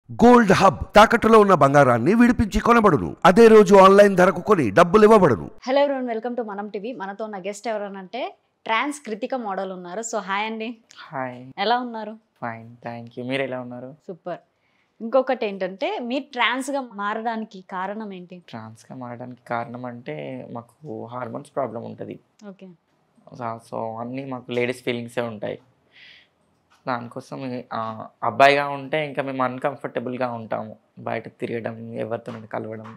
Gold hub తాకట్టులో ఉన్న బంగారాన్ని విడిపించి కొనబడును. అదే రోజు ఆన్లైన్ ధరకు కొని డబ్బులు ఇవ్వబడును. హలో ఎవరీవన్, వెల్కమ్ టు మనం టీవీ. మనతో ఉన్న గెస్ట్ ఎవరనంటే ట్రాన్స్ కృతిక మోడల్ ఉన్నారు. సో హాయ్ అండి. హాయ్. ఎలా ఉన్నారు? Fine, thank you. మీరు ఎలా ఉన్నారు? సూపర్. ఇంకొకటి ఏంటంటే మీరు ట్రాన్స్గా మారడానికి కారణం ఏంటి? ట్రాన్స్గా మారడానికి కారణం అంటే మాకు హార్మోన్స్ ప్రాబ్లం ఉంటుంది. ఓకే. సో అన్నీ మాకు లేడీస్ ఫీలింగ్సే ఉంటాయి. దానికోసం అబ్బాయిగా ఉంటే ఇంకా మేము అన్కంఫర్టబుల్గా ఉంటాము. బయట తిరగడం, ఎవరితో కలవడం,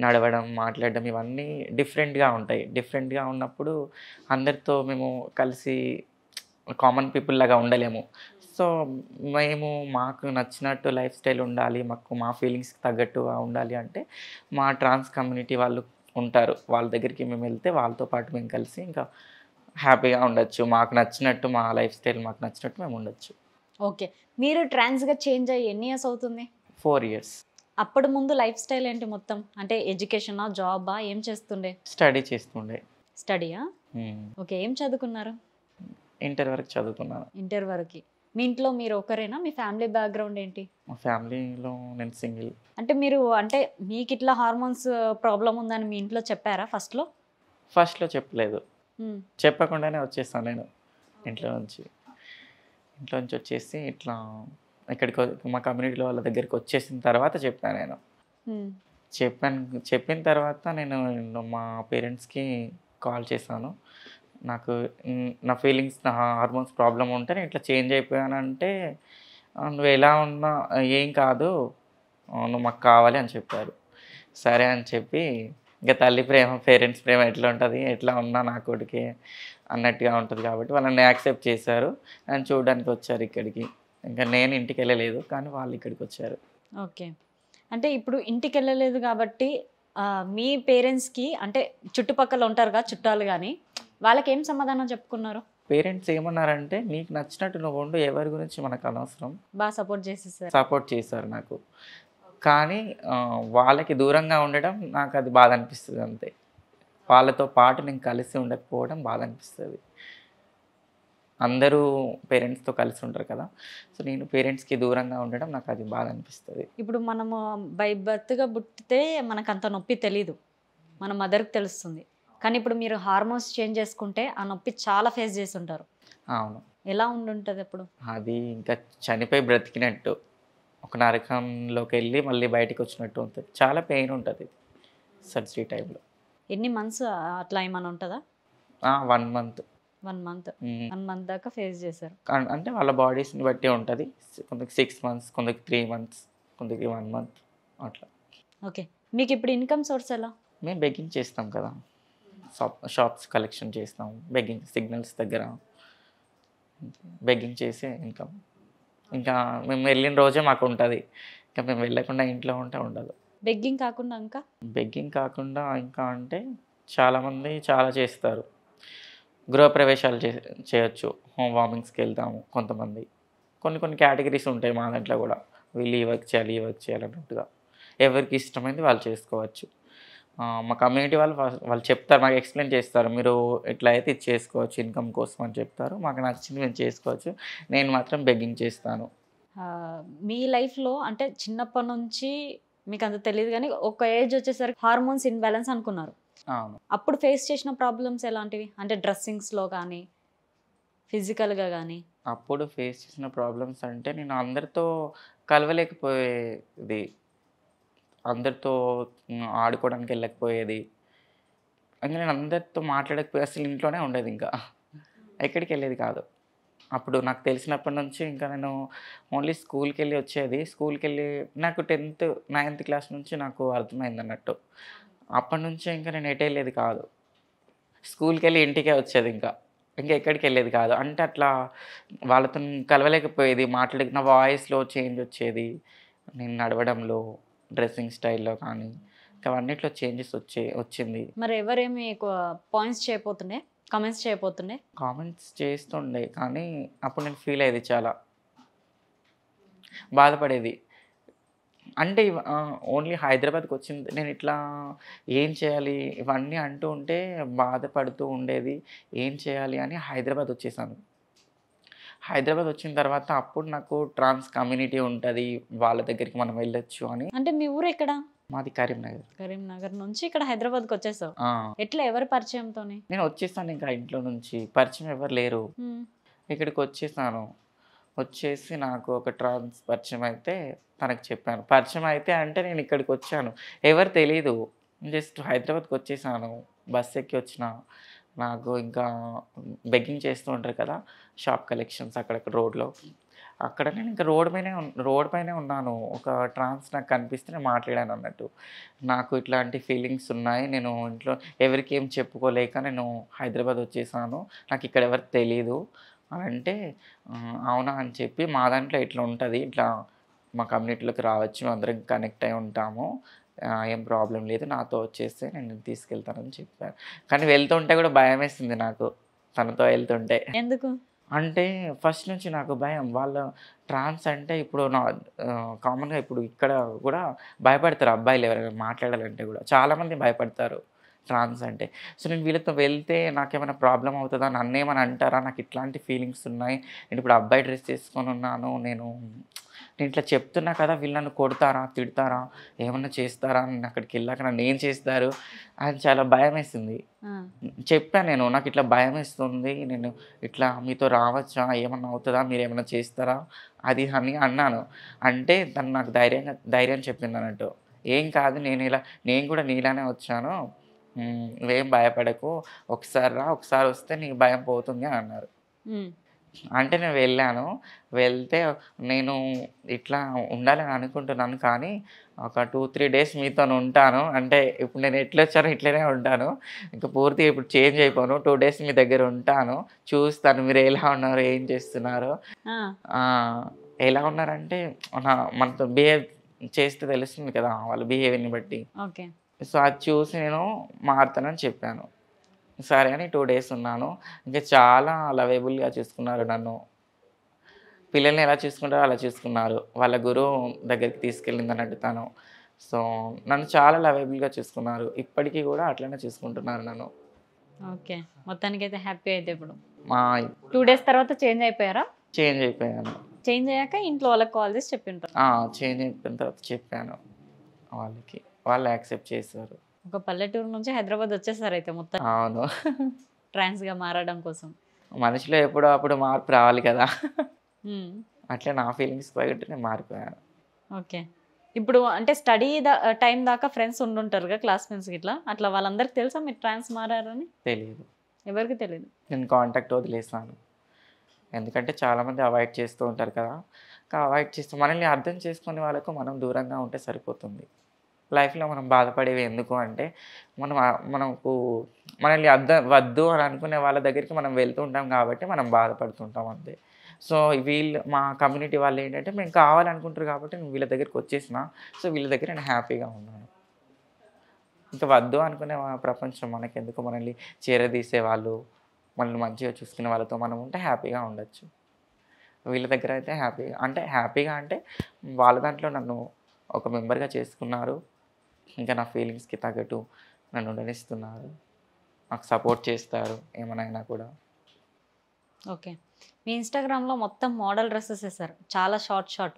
నడవడం, మాట్లాడడం ఇవన్నీ డిఫరెంట్గా ఉంటాయి. డిఫరెంట్గా ఉన్నప్పుడు అందరితో మేము కలిసి కామన్ పీపుల్ లాగా ఉండలేము. సో మేము మాకు నచ్చినట్టు లైఫ్ స్టైల్ ఉండాలి, మాకు మా ఫీలింగ్స్కి తగ్గట్టుగా ఉండాలి అంటే మా ట్రాన్స్ కమ్యూనిటీ వాళ్ళు ఉంటారు. వాళ్ళ దగ్గరికి మేము వెళ్తే వాళ్ళతో పాటు మేము కలిసి ఇంకా హ్యాపీగా ఉండొచ్చు. మాకు నచ్చినట్టు మా లైఫ్ స్టైల్ మాకు నచ్చినట్టు మేము ఉండొచ్చు. ఓకే. మీరు ట్రాన్స్గా చేంజ్ అయ్యి ఎన్ని ఇయర్స్ అవుతుంది? 4 years. అప్పటి ముందు లైఫ్ స్టైల్ ఏంటి మొత్తం? అంటే ఎడ్యుకేషనా, జాబా, ఏం చేస్తుండే? స్టడీ చేస్తుండే. స్టడీయా? ఓకే. ఏం చదువుకున్నారు? ఇంటర్ వరకు చదువుకున్నాను. ఇంటర్ వరకు. మీ ఇంట్లో మీరు ఒకరేనా? మీ ఫ్యామిలీ బ్యాక్గ్రౌండ్ ఏంటి? మా ఫ్యామిలీలో నేను సింగిల్. అంటే మీరు మీకు ఇట్లా హార్మోన్స్ ప్రాబ్లం ఉందని మీ ఇంట్లో చెప్పారా ఫస్ట్లో? ఫస్ట్లో చెప్పలేదు. చెప్పకుండానే వచ్చేసాను నేను ఇంట్లో నుంచి వచ్చేసి ఇట్లా ఇక్కడికి మా కమ్యూనిటీలో వాళ్ళ దగ్గరికి వచ్చేసిన తర్వాత చెప్పాను నేను. చెప్పిన తర్వాత నేను మా పేరెంట్స్కి కాల్ చేశాను. నాకు నా ఫీలింగ్స్, నా హార్మోన్స్ ప్రాబ్లం ఉంటే నేను ఇట్లా చేంజ్ అయిపోయానంటే నువ్వు ఎలా ఉన్నా ఏం కాదు, నువ్వు మాకు కావాలి అని చెప్పారు. సరే అని చెప్పి ఇంకా తల్లి ప్రేమ, పేరెంట్స్ ప్రేమ ఎట్లా ఉంటుంది, ఎట్లా ఉన్నా నా కొడుకే అన్నట్టుగా ఉంటుంది కాబట్టి వాళ్ళని యాక్సెప్ట్ చేశారు. నన్ను చూడడానికి వచ్చారు ఇక్కడికి. ఇంకా నేను ఇంటికి వెళ్ళలేదు, కానీ వాళ్ళు ఇక్కడికి వచ్చారు. ఓకే. అంటే ఇప్పుడు ఇంటికి వెళ్ళలేదు కాబట్టి మీ పేరెంట్స్కి అంటే చుట్టుపక్కల ఉంటారుగా చుట్టాలు, కానీ వాళ్ళకి ఏం సమాధానం చెప్పుకున్నారు? పేరెంట్స్ ఏమన్నారంటే నీకు నచ్చినట్టు నువ్వు ఉండు, ఎవరి గురించి మనకు అనవసరం. బాగా సపోర్ట్ చేశారు నాకు. కానీ వాళ్ళకి దూరంగా ఉండడం నాకు అది బాధ అనిపిస్తుంది అంతే. వాళ్ళతో పాటు నేను కలిసి ఉండకపోవడం బాధ అనిపిస్తుంది. అందరూ పేరెంట్స్తో కలిసి ఉంటారు కదా, సో నేను పేరెంట్స్కి దూరంగా ఉండడం నాకు అది బాధ అనిపిస్తుంది. ఇప్పుడు మనము బై బర్త్గా పుట్టితే మనకు అంత నొప్పి తెలీదు, మన మదర్కి తెలుస్తుంది. కానీ ఇప్పుడు మీరు హార్మోన్స్ చేంజ్ చేసుకుంటే ఆ నొప్పి చాలా ఫేస్ చేసి ఉంటారు. అవును. ఎలా ఉండుంటుంది అప్పుడు? అది ఇంకా చనిపోయి బ్రతికినట్టు, ఒక నరకంలోకి వెళ్ళి మళ్ళీ బయటకు వచ్చినట్టు ఉంటుంది. చాలా పెయిన్ ఉంటుంది సర్జరీ టైంలో. ఎన్ని మంత్స్ అట్లా ఏమైనా ఉంటుందా? 1 month. 1 month. 1 month దాకా ఫేస్ చేశారు. అంటే వాళ్ళ బాడీస్ని బట్టి ఉంటుంది. కొందరికి 6 months, కొందరికి 3 months, కొందరికి 1 month అట్లా. ఓకే. మీకు ఇప్పుడు ఇన్కమ్ సోర్స్ ఎలా? మేము బెగ్గింగ్ చేస్తాం కదా, షాప్స్ కలెక్షన్ చేస్తాం, బెగ్గింగ్ సిగ్నల్స్ దగ్గర బెగ్గింగ్ చేసే ఇన్కమ్. ఇంకా మేము వెళ్ళిన రోజే మాకు ఉంటుంది, ఇంకా మేము వెళ్ళకుండా ఇంట్లో ఉంటే ఉండదు. బెగ్గింగ్ కాకుండా ఇంకా అంటే చాలామంది చాలా చేస్తారు. గృహప్రవేశాలు చేయొచ్చు, హోమ్ వార్మింగ్స్కి వెళ్తాము కొంతమంది. కొన్ని కేటగిరీస్ ఉంటాయి మా దాంట్లో కూడా, వీళ్ళు ఈ వర్క్ చేయాలి, ఈ వర్క్ చేయాలి అన్నట్టుగా ఎవరికి ఇష్టమైంది వాళ్ళు చేసుకోవచ్చు. మా కమ్యూనిటీ వాళ్ళు చెప్తారు, మాకు ఎక్స్ప్లెయిన్ చేస్తారు, మీరు ఇట్లా అయితే ఇది చేసుకోవచ్చు ఇన్కమ్ కోసం అని చెప్తారు. మాకు నచ్చింది మేము చేసుకోవచ్చు. నేను మాత్రం బెగ్గింగ్ చేస్తాను. మీ లైఫ్లో అంటే చిన్నప్పటి నుంచి మీకు అంత తెలియదు, కానీ ఒక ఏజ్ వచ్చేసరికి హార్మోన్స్ ఇన్బ్యాలెన్స్ అనుకున్నారు. అవును. అప్పుడు ఫేస్ చేసిన ప్రాబ్లమ్స్ ఎలాంటివి? అంటే డ్రెస్సింగ్స్లో కానీ ఫిజికల్గా కానీ. అప్పుడు ఫేస్ చేసిన ప్రాబ్లమ్స్ అంటే నేను అందరితో కలవలేకపోయేది, అందరితో ఆడుకోవడానికి వెళ్ళకపోయేది. అంటే నేను అందరితో మాట్లాడకపోయి అసలు ఇంట్లోనే ఉండేది, ఇంకా ఎక్కడికి వెళ్ళేది కాదు. అప్పుడు నాకు తెలిసినప్పటి నుంచి ఇంకా నేను ఓన్లీ స్కూల్కి వెళ్ళి వచ్చేది. స్కూల్కి వెళ్ళి నాకు 9th class నుంచి నాకు అర్థమైంది అన్నట్టు. అప్పటి నుంచి ఇంకా నేను ఎటు వెళ్ళేది కాదు. స్కూల్కి వెళ్ళి ఇంటికే వచ్చేది, ఇంకా ఎక్కడికి వెళ్ళేది కాదు. అంటే అట్లా వాళ్ళతో కలవలేకపోయేది, నా వాయిస్లో చేంజ్ వచ్చేది, నేను నడవడంలో, డ్రెస్సింగ్ స్టైల్లో కానీ ఇంకా అన్నిట్లో చేంజెస్ వచ్చింది. మరి ఎవరేమి కామెంట్స్ చేస్తుండే, కానీ అప్పుడు నేను ఫీల్ అయ్యేది, చాలా బాధపడేది. అంటే ఓన్లీ హైదరాబాద్కి వచ్చింది నేను ఇట్లా ఏం చేయాలి ఇవన్నీ అంటూ ఉంటే బాధపడుతూ ఉండేది. ఏం చేయాలి అని హైదరాబాద్ వచ్చేసాను. హైదరాబాద్ వచ్చిన తర్వాత అప్పుడు నాకు ట్రాన్స్ కమ్యూనిటీ ఉంటుంది, వాళ్ళ దగ్గరికి మనం వెళ్ళొచ్చు అని. అంటే మీ ఊరు ఎక్కడ? మాది కరీంనగర్. కరీంనగర్ నుంచి ఇక్కడ హైదరాబాద్కి వచ్చేసావు. ఆ, ఎట్లా, ఎవరి పరిచయంతోని? నేను వచ్చేసాను ఇంకా ఇంట్లో నుంచి, పరిచయం ఎవరు లేరు. ఉమ్, ఇక్కడికి వచ్చేసాను. వచ్చేసి నాకు ఒక ట్రాన్స్ పరిచయం అయితే తనకు చెప్పాను. పరిచయం అయితే అంటే నేను ఇక్కడికి వచ్చాను, ఎవరు తెలీదు, జస్ట్ హైదరాబాద్కి వచ్చేసాను. బస్ ఎక్కి వచ్చిన. నాకు ఇంకా బెగ్గింగ్ చేస్తూ ఉంటారు కదా షాప్ కలెక్షన్స్ అక్కడక్కడ రోడ్లో, అక్కడ నేను ఇంకా రోడ్ పైనే ఉన్నాను. ఒక ట్రాన్స్ నాకు కనిపిస్తే నేను మాట్లాడాను అన్నట్టు. నాకు ఇట్లాంటి ఫీలింగ్స్ ఉన్నాయి, నేను ఇంట్లో ఎవరికి ఏం చెప్పుకోలేక నేను హైదరాబాద్ వచ్చేసాను, నాకు ఇక్కడ ఎవరికి తెలీదు అని అంటే, అవునా అని చెప్పి, మా దాంట్లో ఇట్లా ఉంటుంది, ఇట్లా మా కమ్యూనిటీలోకి రావచ్చు, మేము అందరం కనెక్ట్ అయి ఉంటాము, ఏం ప్రాబ్లం లేదు, నాతో వచ్చేస్తే నేను తీసుకెళ్తానని చెప్పాను. కానీ వెళ్తుంటే కూడా భయం వేస్తుంది నాకు, తనతో వెళ్తుంటే. ఎందుకు? అంటే ఫస్ట్ నుంచి నాకు భయం. వాళ్ళ ట్రాన్స్ అంటే ఇప్పుడు కామన్‌గా ఇప్పుడు ఇక్కడ కూడా భయపడతారు అబ్బాయిలు ఎవరైనా మాట్లాడాలంటే కూడా. చాలామంది భయపడతారు ట్రాన్స్ అంటే. సో, నేను వీళ్ళతో వెళ్తే నాకేమైనా ప్రాబ్లమ్ అవుతదా? నన్నేమైనా అంటారా? నాకు ఇట్లాంటి ఫీలింగ్స్ ఉన్నాయి. నేను ఇప్పుడు అబ్బాయి డ్రెస్ చేసుకొనున్నాను. నేను ఇట్లా చెప్తున్నా కదా! వీళ్ళు నన్ను కొడతారా? తిడతారా? ఏమన్నా చేస్తారా? నేను అక్కడికెళ్ళాక నన్నేం చేస్తారు? అని చాలా భయమేసింది. ఆ, చెప్పాను నేను, నాకు ఇట్లా భయమేస్తుంది, నేను ఇట్లా మీతో రావచ్చా? ఏమన్నా అవుతదా? మీరేమన్నా చేస్తారా? అది అని అన్నాను. అంటే తను నాకు ధైర్యం చెప్పిందన్నట్టు. ఏం కాదు, నేను కూడా నీలానే వచ్చాను. నువ్వేం భయపడకు. ఒకసారి రా, ఒకసారి వస్తే నీకు భయం పోతుంది అని అన్నారు. ఉమ్, అంటే నేను వెళ్ళాను. వెళ్తే నేను ఇట్లా ఉండాలని అనుకుంటున్నాను, కానీ ఒక 2-3 డేస్ మీతోని ఉంటాను. అంటే ఇప్పుడు నేను ఎట్లొచ్చానో ఇట్లనే ఉంటాను. ఇంకా పూర్తిగా ఇప్పుడు చేంజ్ అయిపోను. 2 డేస్ మీ దగ్గర ఉంటాను. చూస్తాను మీరు ఎలా ఉన్నారో, ఏం చేస్తున్నారో. ఆ, ఎలా ఉన్నారంటే మనతో బిహేవ్ చేస్తే తెలుస్తుంది కదా వాళ్ళ బిహేవియర్‌ని బట్టి. ఓకే. సో, అది చూసి నేను మారుతానని చెప్పాను. సరే అని 2 డేస్ ఉన్నాను. ఇంకా చాలా లవేబుల్‌గా చూసుకున్నారు నన్ను. పిల్లల్ని ఎలా చూసుకుంటారో అలా చూసుకున్నారు. వాళ్ళ గురువు దగ్గరికి తీసుకెళ్ళిందన్నట్టు తను. సో, నన్ను చాలా లవేబుల్‌గా చూసుకున్నారు. ఇప్పటికి కూడా అట్లనే చూసుకుంటున్నారు నన్ను. ఓకే. మొత్తానికైతే హ్యాపీ అయితే ఇప్పుడు. మా 2 డేస్ తర్వాత చేంజ్ అయిపోయారా? చేంజ్ అయిపోయాను. చేంజ్ అయ్యాక ఇంట్లో వాళ్ళకి కాల్ చేసి చెప్పింటారు. చేంజ్ అయిపోయిన తర్వాత చెప్పాను వాళ్ళకి. వాళ్ళు యాక్సెప్ట్ చేశారు. ఒక పల్లెటూరు నుంచి హైదరాబాద్ వచ్చేసారు అయితే మొత్తం అవును. ట్రాన్స్‌గా మారడం కోసం. మనిషిలో ఎప్పుడో అప్పుడు మార్పు రావాలి కదా! హ్మ్. అట్లే నా ఫీలింగ్స్ తగ్గట్టు నేను మారిపోయాను. ఓకే. ఇప్పుడు అంటే స్టడీ టైం దాకా ఫ్రెండ్స్ ఉండుంటారుగా, క్లాస్‌మేట్స్ గిట్లా. అట్లా వాళ్ళందరికి తెలుసా మీరు ట్రాన్స్ మారారని? తెలీదు. ఎవరికీ తెలీదు. నేను కాంటాక్ట్ వదిలేసాను. ఎందుకంటే చాలామంది అవాయిడ్ చేస్తూ ఉంటారు కదా! అవాయిడ్ చేస్తూ మనల్ని అర్థం చేసుకునే వాళ్ళకు మనం దూరంగా ఉంటే సరిపోతుంది. లైఫ్‌లో మనం బాధపడేవి ఎందుకు అంటే, మనల్ని వద్దు అని అనుకునే వాళ్ళ దగ్గరికి మనం వెళ్తూ ఉంటాం కాబట్టి మనం బాధపడుతుంటాం అంతే. సో, మా కమ్యూనిటీ వాళ్ళు ఏంటంటే, మేము కావాలనుకుంటారు కాబట్టి నేను వీళ్ళ దగ్గరికి వచ్చేసిన. సో, వీళ్ళ దగ్గర నేను హ్యాపీగా ఉన్నాను. ఇంకా వద్దు అనుకునే ప్రపంచం మనకెందుకు, మనల్ని చేరదీసేవాళ్ళు, మనల్ని మంచిగా చూసుకునే వాళ్ళతో మనం ఉంటే హ్యాపీగా ఉండొచ్చు. వీళ్ళ దగ్గర అయితే హ్యాపీగా అంటే వాళ్ళ దాంట్లో నన్ను ఒక మెంబర్‌గా చేసుకున్నారు. ఇంకా నా ఫీలింగ్స్‌కి తగ్గట్టు నన్ను ఉండనిస్తున్నారు. నాకు సపోర్ట్ చేస్తారు ఏమైనా అయినా కూడా. ఓకే. మీ ఇన్‌స్టాగ్రామ్‌లో మొత్తం మోడల్ డ్రెసెస్ ఏసారు. చాలా షార్ట్.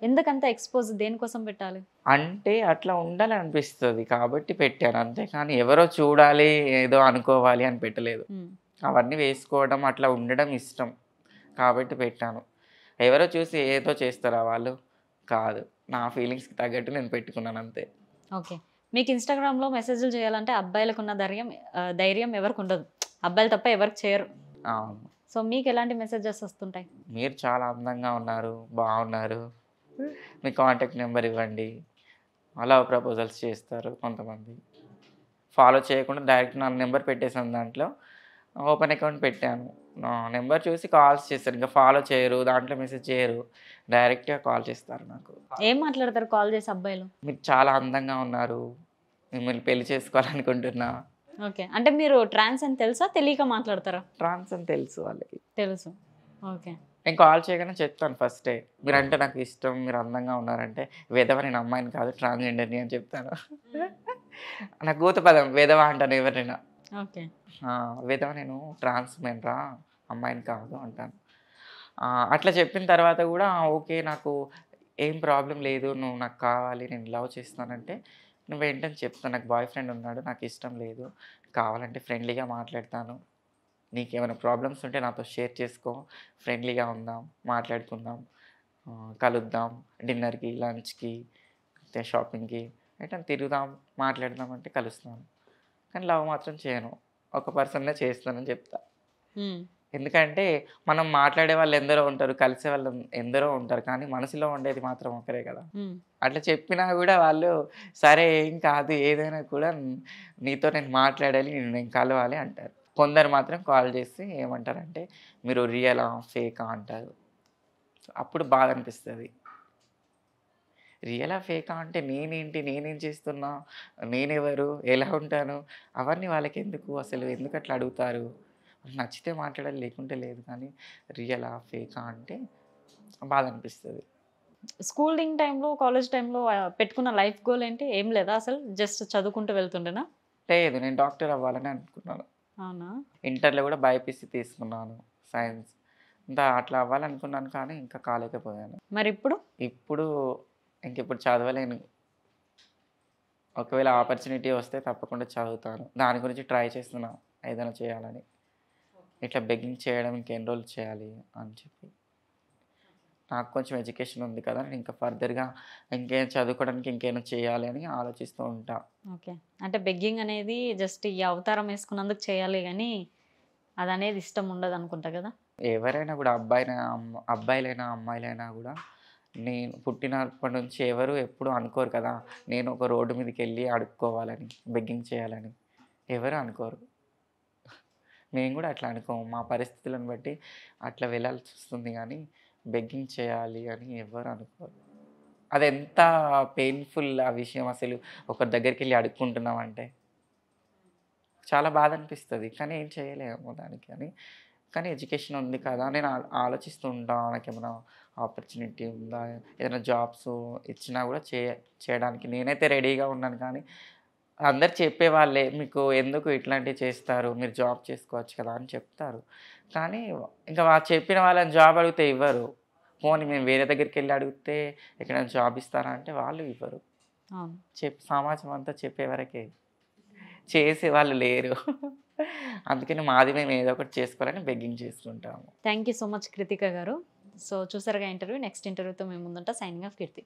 ఎందుకంత ఎక్స్‌పోజ్ దేనికోసం పెట్టాలి? అంటే అట్లా ఉండాలనిపిస్తది కాబట్టి పెట్టాను. అంతేకానీ ఎవరో చూడాలి, ఏదో అనుకోవాలి అని పెట్టలేదు. హ్మ్. అవన్నీ వేసుకోవడం, అట్లా ఉండడం ఇష్టం కాబట్టి పెట్టాను. ఎవరో చూసి ఏదో చేస్తారా వాళ్ళు? కాదు. నా ఫీలింగ్స్‌కి తగ్గట్టు నేను పెట్టుకున్నాను అంతే. ఓకే. మీకు ఇన్‌స్టాగ్రామ్‌లో మెసేజ్‌లు చేయాలంటే అబ్బాయిలకున్న ధైర్యం ఎవరికుండదు. అబ్బాయిలు తప్ప ఎవరికి చేయరు. అవును. సో, మీకెలాంటి మెసేజెస్ వస్తుంటాయి? మీరు చాలా అందంగా ఉన్నారు, బాగున్నారు, మీ కాంటాక్ట్ నెంబర్ ఇవ్వండి. లవ్ ప్రపోజల్స్ చేస్తారు కొంతమంది. ఫాలో చేయకుండా డైరెక్ట్ నా నెంబర్ పెట్టేసాను దాంట్లో. ఓపెన్ అకౌంట్ పెట్టాను. నా నెంబర్ చూసి కాల్స్ చేస్తారు. ఇంకా ఫాలో చేయరు, దాంట్లో మెసేజ్ చేయరు. డైరెక్ట్‌గా కాల్ చేస్తారు నాకు. ఏం మాట్లాడతారు కాల్ చేసి అబ్బాయిలు? మీరు చాలా అందంగా ఉన్నారు, మిమ్మల్ని పెళ్లి చేసుకోవాలనుకుంటున్నా. ఓకే. అంటే మీరు ట్రాన్స్ అని తెలుసా? తెలియక మాట్లాడతారా? ట్రాన్స్ అని తెలుసు వాళ్ళకి. తెలుసు. ఓకే. నేను కాల్ చేయగానే చెప్తాను ఫస్టే. మీరంటే నాకు ఇష్టం, మీరు అందంగా ఉన్నారంటే, వెధవ నేను అమ్మాయిని కాదు ట్రాన్స్‌జెండర్‌ని అని చెప్తాను. నాకు భూత పదం వెధవ అంటాను ఎవరినైనా. ఓకే. వెధవ నేను ట్రాన్స్ మెన్‌రా, అమ్మాయిని కాదు అంటాను. అట్లా చెప్పిన తర్వాత కూడా ఓకే నాకు ఏం ప్రాబ్లం లేదు, నువ్వు నాకు కావాలి, నేను లవ్ చేస్తున్నానంటే నువ్వు ఏంటని చెప్తాను. నాకు బాయ్ ఫ్రెండ్ ఉన్నాడు, నాకు ఇష్టం లేదు, కావాలంటే ఫ్రెండ్లీగా మాట్లాడతాను, నీకేమైనా ప్రాబ్లమ్స్ ఉంటే నాతో షేర్ చేసుకో, ఫ్రెండ్లీగా ఉందాం, మాట్లాడుకుందాం, కలుద్దాం, డిన్నర్కి, లంచ్కి, షాపింగ్కి ఎట్లా తిరుగుదాం, మాట్లాడదాం అంటే కలుస్తాను. కానీ లవ్ మాత్రం చేయను, ఒక పర్సన్నే చేస్తానని చెప్తా. హ్మ్. ఎందుకంటే మనం మాట్లాడే వాళ్ళు ఎందరో ఉంటారు, కలిసే వాళ్ళు ఎందరో ఉంటారు, కానీ మనసులో ఉండేది మాత్రం ఒకరే కదా. హ్మ్. అట్లా చెప్పినా కూడా వాళ్ళు సరే ఏం కాదు, ఏదైనా కూడా నీతో నేను మాట్లాడాలి, నేను కలవాలి అంటారు. కొందరు మాత్రం కాల్ చేసి ఏమంటారంటే మీరు రియలా ఫేకా అంటారు. అప్పుడు బాధ అనిపిస్తుంది. రియలా ఫేకా అంటే నేనేంటి, నేనేం చేస్తున్నా, నేనెవరు, ఎలా ఉంటాను, అవన్నీ వాళ్ళకెందుకు, అసలు ఎందుకు అట్లా అడుగుతారు. నచ్చితే మాట్లాడాలి, లేకుంటే లేదు. కానీ రియలా ఫేకా అంటే బాధ అనిపిస్తుంది. స్కూలింగ్ టైంలో, కాలేజ్ టైంలో పెట్టుకున్న లైఫ్ గోల్ ఏంటి? ఏం లేదా అసలు? జస్ట్ చదువుకుంటూ వెళ్తుండేనా? లేదు, నేను డాక్టర్ అవ్వాలని అనుకున్నాను. అవునా? ఇంటర్లో కూడా బైపీసీ తీసుకున్నాను, సైన్స్. ఇంకా అట్లా అవ్వాలనుకున్నాను కానీ ఇంకా కాలేకపోయాను. మరిప్పుడు? ఇప్పుడు ఇంకిప్పుడు చదవలేను. ఒకవేళ ఆపర్చునిటీ వస్తే తప్పకుండా చదువుతాను. దాని గురించి ట్రై చేస్తున్నా, ఏదైనా చేయాలని. ఇట్లా బెగ్గింగ్ చేయడం ఇంకెన్ని రోజులు చేయాలి అని చెప్పి. నాకు కొంచెం ఎడ్యుకేషన్ ఉంది కదా, నేను ఇంకా ఫర్దర్‌గా ఇంకేం చదువుకోవడానికి ఇంకేమైనా చేయాలి అని ఆలోచిస్తూ ఉంటా. ఓకే. అంటే బెగ్గింగ్ అనేది జస్ట్ ఈ అవతారం వేసుకున్నందుకు చేయాలి గానీ, అదనేది ఇష్టం ఉండదనుకుంటా గదా! ఎవరైనా కూడా అబ్బాయిలైనా, అమ్మాయిలైనా కూడా నేను పుట్టినప్పటి నుంచి ఎవరు ఎప్పుడు అనుకోరు కదా, నేను ఒక రోడ్డు మీదకెళ్ళి అడుక్కోవాలని, బెగ్గింగ్ చేయాలని. ఎవరు అనుకోరు. మేము కూడా అట్లా అనుకోము. మా పరిస్థితులను బట్టి అట్లా వెళ్ళాల్సొస్తుంది గానీ, బెగ్గింగ్ చేయాలి అని ఎవ్వరు అనుకోరు. అదెంత పెయిన్‌ఫుల్ ఆ విషయం అసలు. ఒకరి దగ్గరికెళ్ళి అడుక్కుంటున్నామంటే. చాలా బాధ అనిపిస్తది. కానీ ఏం చేయలేము దానికి అని. కానీ ఎడ్యుకేషన్ ఉంది కదా, నేను ఆలోచిస్తూ ఉంటా. నాకేమైనా ఆపర్చునిటీ ఉందా? ఏదైనా జాబ్స్ ఇచ్చినా కూడా చేయడానికి నేనైతే రెడీగా ఉన్నాను. కానీ అందరూ చెప్పేవాళ్ళే, "మీకు ఎందుకు ఇట్లాంటివి చేస్తారు? మీరు జాబ్ చేసుకోవచ్చు కదా" అని చెప్తారు. కానీ ఇంకా చెప్పిన వాళ్ళని జాబ్ అడిగితే ఇవ్వరు. పోనీ మేము వేరే దగ్గరికెళ్ళి అడిగితే ఎక్కడైనా జాబ్ ఇస్తారా అంటే వాళ్ళు ఇవ్వరు. అవును. సమాజం అంతా చెప్పే వరకే. చేసేవాళ్ళు లేరు. అందుకని మాది మేము ఏదో ఒకటి చేసుకోవాలని బెగ్గింగ్ చేస్తుంటాము. Thank you so much Krittika గారు. సో చూసారుగా ఇంటర్వ్యూ. నెక్స్ట్ ఇంటర్వ్యూతో మేము ముందుంటా. సైనింగ్ ఆఫ్ కీర్తి.